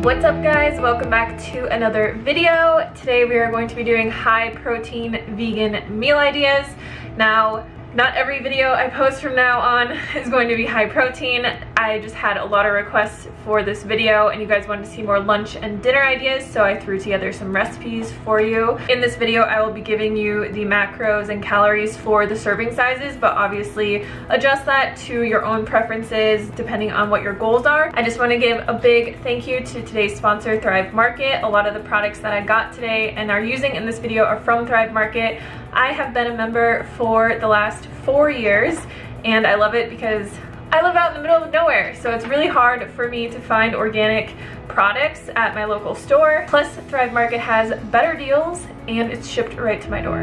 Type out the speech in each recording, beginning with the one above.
What's up guys? Welcome back to another video. Today we are going to be doing high protein vegan meal ideas. Now, not every video I post from now on is going to be high protein. I just had a lot of requests for this video and you guys wanted to see more lunch and dinner ideas, so I threw together some recipes for you. In this video I will be giving you the macros and calories for the serving sizes, but obviously adjust that to your own preferences depending on what your goals are. I just want to give a big thank you to today's sponsor, Thrive Market. A lot of the products that I got today and are using in this video are from Thrive Market. I have been a member for the last 4 years and I love it because I live out in the middle of nowhere, so it's really hard for me to find organic products at my local store. Plus, Thrive Market has better deals and it's shipped right to my door.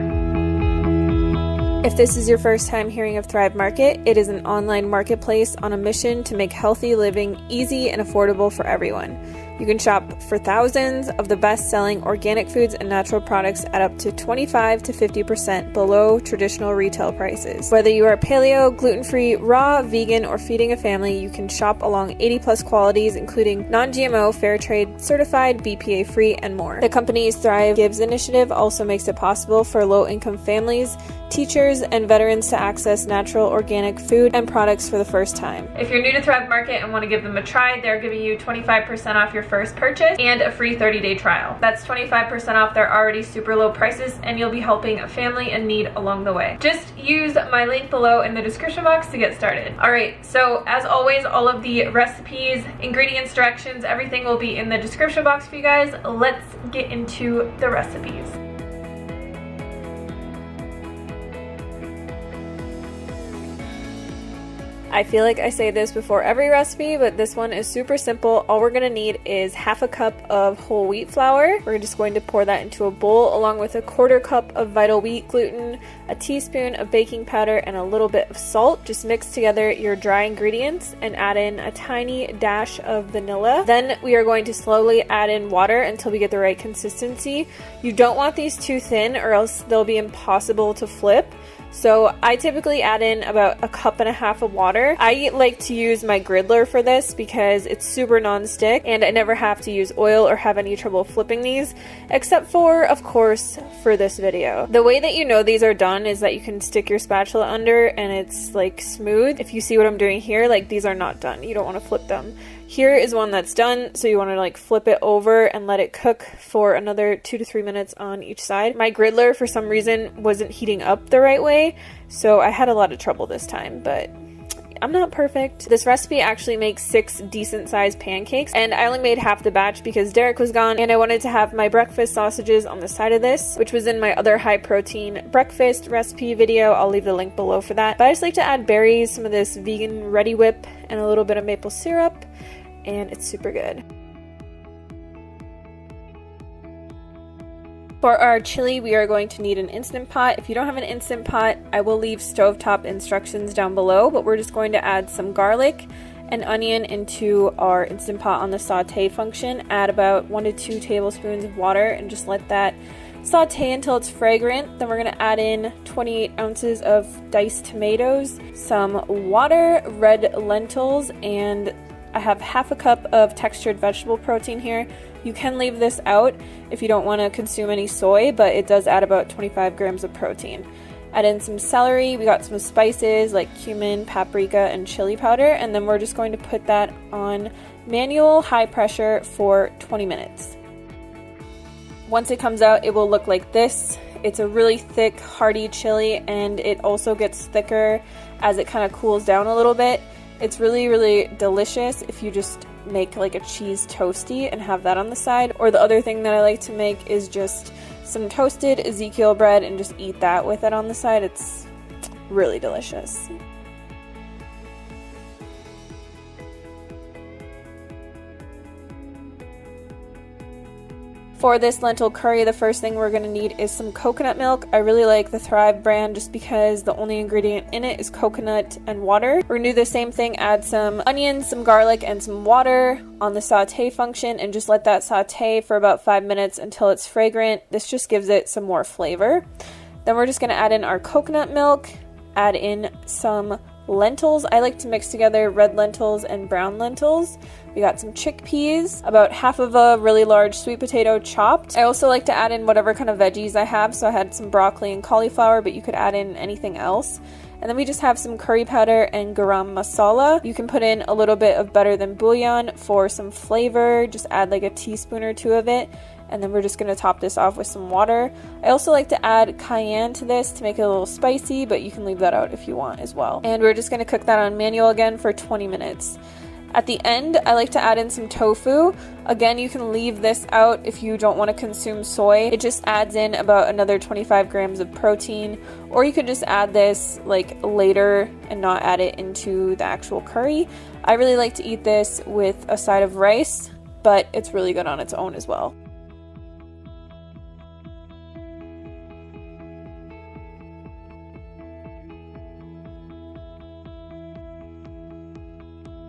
If this is your first time hearing of Thrive Market, it is an online marketplace on a mission to make healthy living easy and affordable for everyone. You can shop for thousands of the best-selling organic foods and natural products at up to 25 to 50% below traditional retail prices. Whether you are paleo, gluten-free, raw, vegan, or feeding a family, you can shop along 80+ qualities, including non-GMO, fair trade, certified, BPA-free, and more. The company's Thrive Gives initiative also makes it possible for low-income families, teachers, and veterans to access natural organic food and products for the first time. If you're new to Thrive Market and want to give them a try, they're giving you 25% off your first purchase and a free 30-day trial. That's 25% off their already super low prices, and you'll be helping a family in need along the way. Just use my link below in the description box to get started. Alright, so as always, all of the recipes, ingredients, directions, everything will be in the description box for you guys. Let's get into the recipes. I feel like I say this before every recipe, but this one is super simple. All we're gonna need is half a cup of whole wheat flour. We're just going to pour that into a bowl along with a 1/4 cup of vital wheat gluten, a teaspoon of baking powder, and a little bit of salt. Just mix together your dry ingredients and add in a tiny dash of vanilla. Then we are going to slowly add in water until we get the right consistency. You don't want these too thin or else they'll be impossible to flip. So I typically add in about 1.5 cups of water. I like to use my griddler for this because it's super non-stick and I never have to use oil or have any trouble flipping these, except for, of course, for this video. The way that you know these are done is that you can stick your spatula under and it's like smooth. If you see what I'm doing here, like these are not done. You don't want to flip them. Here is one that's done, so you want to like flip it over and let it cook for another 2 to 3 minutes on each side. My griddler for some reason wasn't heating up the right way, so I had a lot of trouble this time, but I'm not perfect. This recipe actually makes 6 decent sized pancakes, and I only made half the batch because Derek was gone and I wanted to have my breakfast sausages on the side of this, which was in my other high protein breakfast recipe video. I'll leave the link below for that. But I just like to add berries, some of this vegan Ready Whip, and a little bit of maple syrup, and it's super good. For our chili, we are going to need an Instant Pot. If you don't have an Instant Pot, I will leave stovetop instructions down below, but we're just going to add some garlic and onion into our Instant Pot on the saute function. Add about 1 to 2 tablespoons of water and just let that saute until it's fragrant. Then we're going to add in 28 ounces of diced tomatoes, some water, red lentils, and I have 1/2 cup of textured vegetable protein here. You can leave this out if you don't want to consume any soy, but it does add about 25 grams of protein. Add in some celery. We got some spices like cumin, paprika, and chili powder, and then we're just going to put that on manual high pressure for 20 minutes. Once it comes out, it will look like this. It's a really thick, hearty chili, and it also gets thicker as it kind of cools down a little bit. It's really, really delicious if you just make like a cheese toasty and have that on the side. Or the other thing that I like to make is just some toasted Ezekiel bread and just eat that with it on the side. It's really delicious. For this lentil curry, the first thing we're going to need is some coconut milk. I really like the Thrive brand just because the only ingredient in it is coconut and water. We're going to do the same thing, add some onions, some garlic, and some water on the saute function and just let that saute for about 5 minutes until it's fragrant. This just gives it some more flavor. Then we're just going to add in our coconut milk, add in some lentils. I like to mix together red lentils and brown lentils. We got some chickpeas, about half of a really large sweet potato chopped. I also like to add in whatever kind of veggies I have, so I had some broccoli and cauliflower, but you could add in anything else. And then we just have some curry powder and garam masala. You can put in a little bit of better than bouillon for some flavor. Just add like a teaspoon or two of it. And then we're just gonna top this off with some water. I also like to add cayenne to this to make it a little spicy, but you can leave that out if you want as well. And we're just gonna cook that on manual again for 20 minutes. At the end, I like to add in some tofu. Again, you can leave this out if you don't want to consume soy. It just adds in about another 25 grams of protein, or you could just add this like later and not add it into the actual curry. I really like to eat this with a side of rice, but it's really good on its own as well.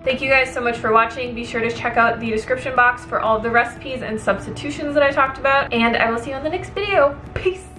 Thank you guys so much for watching. Be sure to check out the description box for all of the recipes and substitutions that I talked about, and I will see you on the next video. Peace!